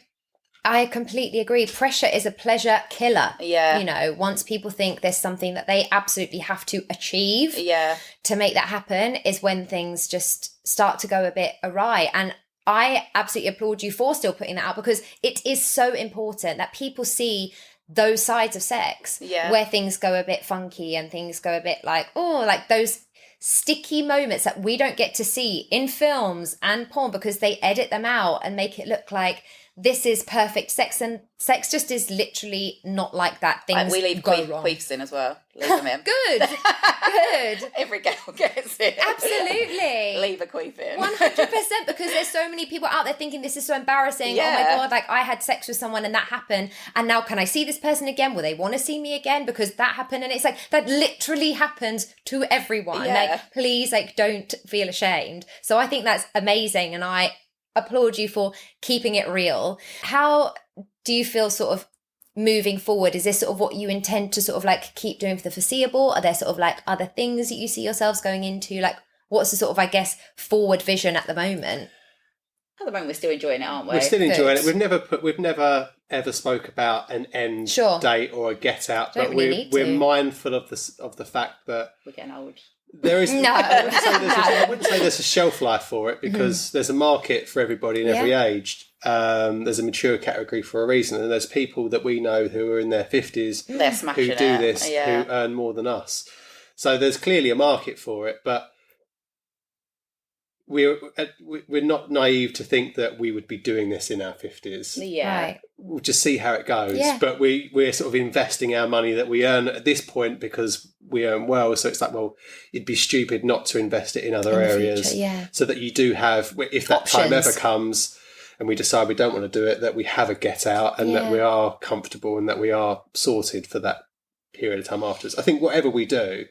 [SPEAKER 1] I completely agree. Pressure is a pleasure killer.
[SPEAKER 2] Yeah.
[SPEAKER 1] You know, once people think there's something that they absolutely have to achieve to make that happen, is when things just start to go a bit awry. And I absolutely applaud you for still putting that out, because it is so important that people see those sides of sex where things go a bit funky and things go a bit like, like those sticky moments that we don't get to see in films and porn, because they edit them out and make it look like this is perfect sex, and sex just is literally not like that. Things
[SPEAKER 2] we leave
[SPEAKER 1] go wrong.
[SPEAKER 2] queefs in as well. Leave them in.
[SPEAKER 1] Good.
[SPEAKER 2] Every girl gets it.
[SPEAKER 1] Absolutely.
[SPEAKER 2] Leave a queef in.
[SPEAKER 1] 100%, because there's so many people out there thinking this is so embarrassing. Oh my God, like, I had sex with someone and that happened, and now can I see this person again? Will they want to see me again because that happened? And it's like, that literally happens to everyone. Like, please, like, don't feel ashamed. So I think that's amazing, and I applaud you for keeping it real. How do you feel sort of moving forward? Is this sort of what you intend to sort of like keep doing for the foreseeable? Are there sort of like other things that you see yourselves going into? Like, what's the sort of, I guess, forward vision at the moment?
[SPEAKER 2] At the moment, we're still enjoying it, aren't we?
[SPEAKER 3] We're still enjoying it. We've never ever spoke about an end date or a get out, but we're mindful of the fact that
[SPEAKER 2] we're getting old.
[SPEAKER 3] There is I wouldn't say there's a shelf life for it, because there's a market for everybody in every age. There's a mature category for a reason, and there's people that we know who are in their 50s who do this, who earn more than us. So there's clearly a market for it, but we're not naive to think that we would be doing this in our 50s.
[SPEAKER 2] Yeah. Right.
[SPEAKER 3] We'll just see how it goes. Yeah. But we're sort of investing our money that we earn at this point because we earn well. So it's like, well, it'd be stupid not to invest it in other areas.
[SPEAKER 1] Future,
[SPEAKER 3] so that you do have, if that time ever comes and we decide we don't want to do it, that we have a get out and that we are comfortable and that we are sorted for that period of time afterwards. I think whatever we do,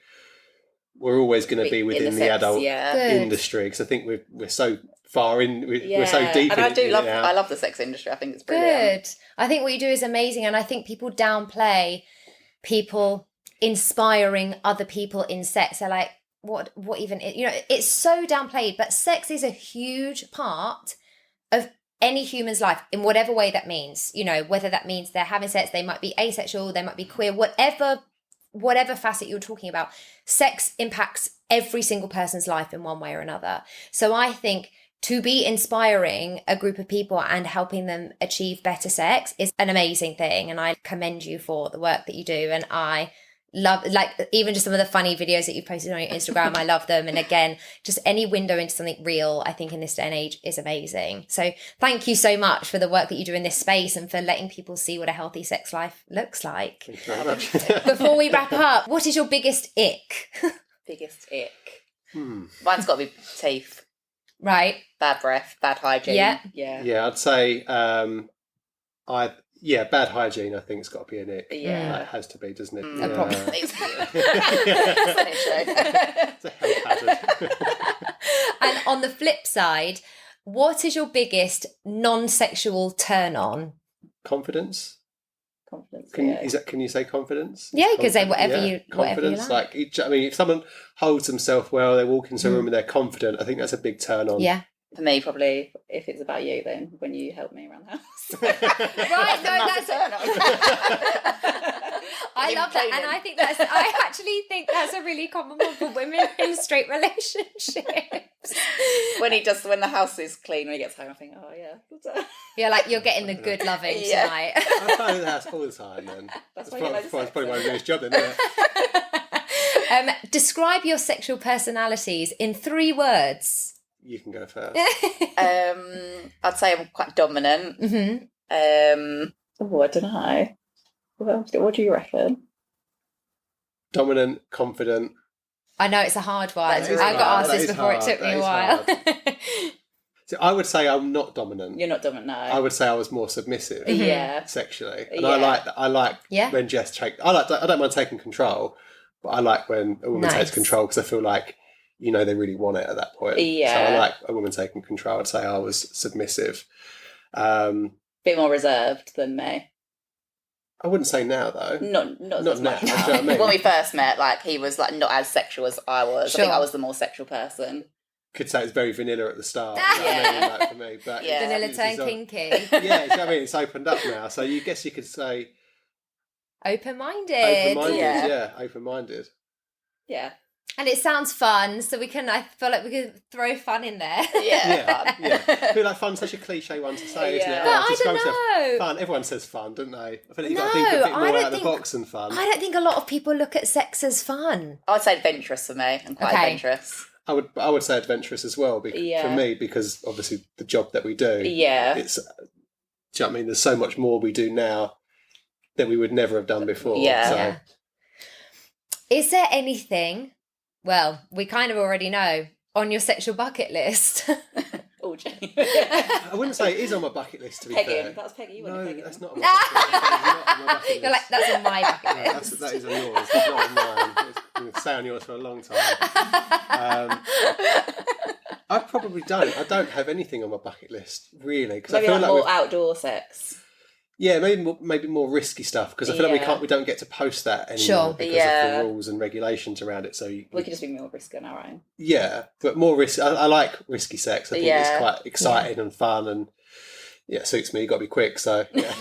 [SPEAKER 3] we're always going to be within the adult industry, because I think we're so far in, we're so deep in it.
[SPEAKER 2] I love the sex industry. I think it's brilliant.
[SPEAKER 1] Good. I think what you do is amazing, and I think people downplay people inspiring other people in sex. They're like, what even, it's so downplayed, but sex is a huge part of any human's life in whatever way that means, whether that means they're having sex, they might be asexual, they might be queer, whatever facet you're talking about, sex impacts every single person's life in one way or another. So I think to be inspiring a group of people and helping them achieve better sex is an amazing thing. And I commend you for the work that you do. And I love, even just some of the funny videos that you've posted on your Instagram, I love them. And again, just any window into something real, I think in this day and age is amazing. So thank you so much for the work that you do in this space and for letting people see what a healthy sex life looks like.
[SPEAKER 3] Thank you very much.
[SPEAKER 1] Before we wrap up, what is your biggest ick?
[SPEAKER 2] Biggest ick? Mine's got to be teeth.
[SPEAKER 1] Right.
[SPEAKER 2] Bad breath, bad hygiene.
[SPEAKER 3] Yeah, I'd say bad hygiene, I think, has got to be an ick. Yeah. It has to be, doesn't it?
[SPEAKER 1] A problem.
[SPEAKER 2] It's
[SPEAKER 3] a health hazard.
[SPEAKER 1] And on the flip side, what is your biggest non-sexual turn on?
[SPEAKER 3] Confidence.
[SPEAKER 2] Confidence.
[SPEAKER 3] Can you say confidence?
[SPEAKER 1] Yeah, you can say whatever you
[SPEAKER 3] confidence.
[SPEAKER 1] Like.
[SPEAKER 3] If someone holds themselves well, they walk into a room and they're confident, I think that's a big turn on.
[SPEAKER 1] Yeah.
[SPEAKER 2] For me, probably, if it's about you, then when you help me around the house.
[SPEAKER 1] Right, that's turn on. I love that, and I actually think that's a really common one for women in straight relationships.
[SPEAKER 2] When the house is clean, when he gets home, I think, oh yeah.
[SPEAKER 1] You're like, you're getting the good loving tonight.
[SPEAKER 3] I find the house all the time, then. That's probably my biggest job, then, isn't it?
[SPEAKER 1] Describe your sexual personalities in 3 words.
[SPEAKER 3] You can go first.
[SPEAKER 2] I'd say I'm quite dominant.
[SPEAKER 1] Mm-hmm.
[SPEAKER 2] I don't know. What do you reckon?
[SPEAKER 3] Dominant, confident.
[SPEAKER 1] I know it's a hard one. I got asked this before. It took me a while.
[SPEAKER 3] So I would say I'm not dominant.
[SPEAKER 2] You're not dominant, no.
[SPEAKER 3] I would say I was more submissive.
[SPEAKER 2] Yeah.
[SPEAKER 3] Sexually. And I like that. I like when Jess takes... I don't mind taking control, but I like when a woman takes control, because I feel like, they really want it at that point. Yeah. So I like a woman taking control. I'd say I was submissive.
[SPEAKER 2] Bit more reserved than me.
[SPEAKER 3] I wouldn't say now, though.
[SPEAKER 2] Not
[SPEAKER 3] now.
[SPEAKER 2] Do you know what I mean? When we first met, he was not as sexual as I was. Sure. I think I was the more sexual person.
[SPEAKER 3] Could say it's very vanilla at the start. For me, but
[SPEAKER 1] vanilla turned kinky.
[SPEAKER 3] It's opened up now. So you guess you could say
[SPEAKER 1] open-minded.
[SPEAKER 3] Open-minded.
[SPEAKER 2] Yeah.
[SPEAKER 1] And it sounds fun, so I feel like we could throw fun in there.
[SPEAKER 2] Yeah.
[SPEAKER 3] I feel like fun's such a cliche one to say, isn't it?
[SPEAKER 1] But I don't know.
[SPEAKER 3] Fun. Everyone says fun, don't they? I feel like you've got to think a bit more out of the box than fun.
[SPEAKER 1] I don't think a lot of people look at sex as fun.
[SPEAKER 2] I'd say adventurous for me. I'm quite adventurous.
[SPEAKER 3] I would say adventurous as well, for me, because obviously the job that we do, it's, do you know what I mean? There's so much more we do now that we would never have done before.
[SPEAKER 1] Yeah. Is there anything, well, we kind of already know, on your sexual bucket list?
[SPEAKER 2] Orgy.
[SPEAKER 3] I wouldn't say it is on my bucket list, to be fair.
[SPEAKER 2] That's Peggy.
[SPEAKER 3] No, that's not on my bucket list.
[SPEAKER 1] You're like, that's on my bucket list.
[SPEAKER 3] That is on yours. It's not on mine. It's going to stay on yours for a long time. I probably don't. I don't have anything on my bucket list, really.
[SPEAKER 2] Maybe I feel like more outdoor sex.
[SPEAKER 3] Yeah, maybe more risky stuff, because I feel like we don't get to post that anymore because of the rules and regulations around it. So we
[SPEAKER 2] can just be more risky on our own.
[SPEAKER 3] Yeah, but more risky. I like risky sex. I think it's quite exciting and fun, and it suits me. You got to be quick, so. Yeah.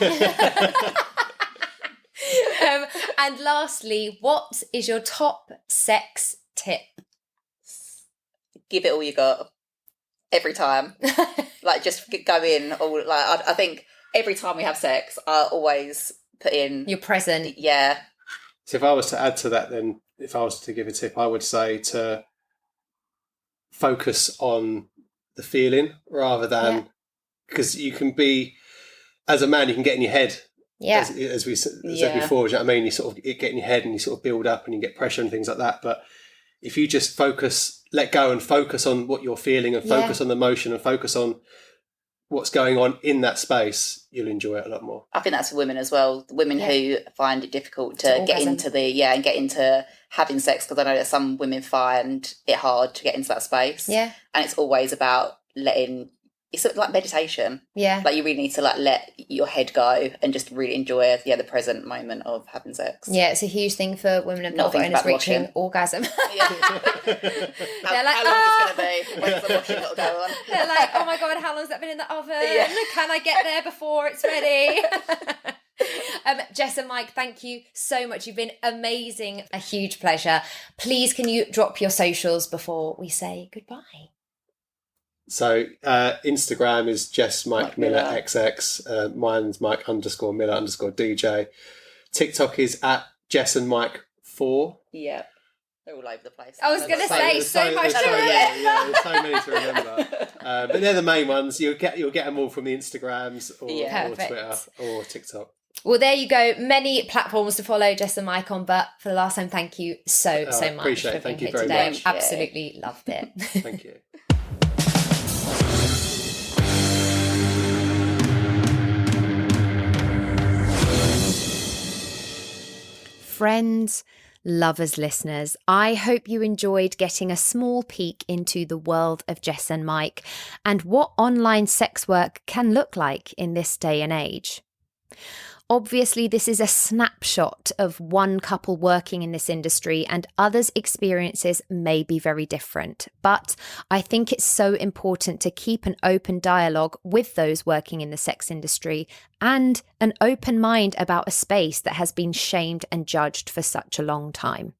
[SPEAKER 1] And lastly, what is your top sex tip?
[SPEAKER 2] Give it all you got, every time. Like, just go in. I think. Every time we have sex, I always put in...
[SPEAKER 1] You're present.
[SPEAKER 2] Yeah.
[SPEAKER 3] So if I was to add to that, then if I was to give a tip, I would say to focus on the feeling rather than... Because you can be... As a man, you can get in your head.
[SPEAKER 1] Yeah.
[SPEAKER 3] As we said before, do you know what I mean? You sort of get in your head and you sort of build up and you get pressure and things like that. But if you just let go and focus on what you're feeling and focus on the emotion and focus on what's going on in that space, you'll enjoy it a lot more.
[SPEAKER 2] I think that's for women as well. Women who find it difficult to get into and get into having sex, because I know that some women find it hard to get into that space.
[SPEAKER 1] Yeah.
[SPEAKER 2] And it's always about it's like meditation.
[SPEAKER 1] Yeah.
[SPEAKER 2] Like, you really need to let your head go and just really enjoy the present moment of having sex.
[SPEAKER 1] Yeah, it's a huge thing for women of novel owners reaching orgasm.
[SPEAKER 2] Yeah. How long is it going to be? When's the washing got to go on?
[SPEAKER 1] They're like, oh my God, how long has that been in the oven? Yeah. Can I get there before it's ready? Jess and Mike, thank you so much. You've been amazing. A huge pleasure. Please, can you drop your socials before we say goodbye?
[SPEAKER 3] So Instagram is Jess Mike Miller XX. Mine's Mike _Miller _DJ. TikTok is at Jess and Mike 4.
[SPEAKER 2] Yeah, they're all over the place.
[SPEAKER 1] I was going to say so much to remember.
[SPEAKER 3] Yeah, there's so many to remember. But they're the main ones. You'll get them all from the Instagrams or Twitter or TikTok.
[SPEAKER 1] Well, there you go. Many platforms to follow Jess and Mike on, but for the last time, thank you so much
[SPEAKER 3] appreciate it.
[SPEAKER 1] for being
[SPEAKER 3] Thank you
[SPEAKER 1] here
[SPEAKER 3] very
[SPEAKER 1] today.
[SPEAKER 3] much.
[SPEAKER 1] Absolutely loved it.
[SPEAKER 3] Thank you.
[SPEAKER 1] Friends, lovers, listeners, I hope you enjoyed getting a small peek into the world of Jess and Mike and what online sex work can look like in this day and age. Obviously, this is a snapshot of one couple working in this industry, and others' experiences may be very different. But I think it's so important to keep an open dialogue with those working in the sex industry and an open mind about a space that has been shamed and judged for such a long time.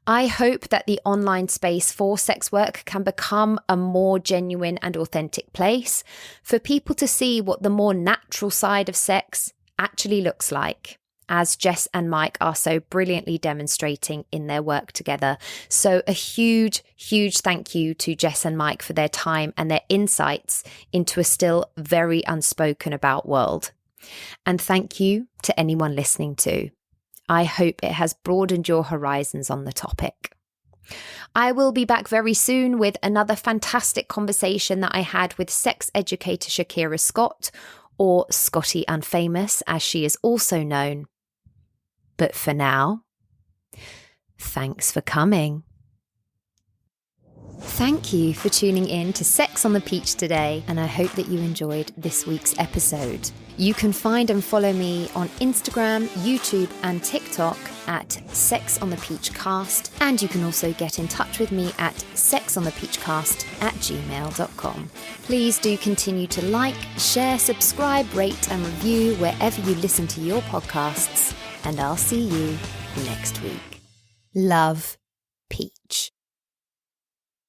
[SPEAKER 1] I hope that the online space for sex work can become a more genuine and authentic place for people to see what the more natural side of sex actually looks like, as Jess and Mike are so brilliantly demonstrating in their work together. So a huge, huge thank you to Jess and Mike for their time and their insights into a still very unspoken about world. And thank you to anyone listening too. I hope it has broadened your horizons on the topic. I will be back very soon with another fantastic conversation that I had with sex educator Shakira Scott, or Scotty Unfamous, as she is also known. But for now, thanks for coming. Thank you for tuning in to Sex on the Peach today, and I hope that you enjoyed this week's episode. You can find and follow me on Instagram, YouTube and TikTok at Sex on the Peach Cast, and you can also get in touch with me at sexonthepeachcast@gmail.com. Please do continue to like, share, subscribe, rate and review wherever you listen to your podcasts, and I'll see you next week. Love, Peach.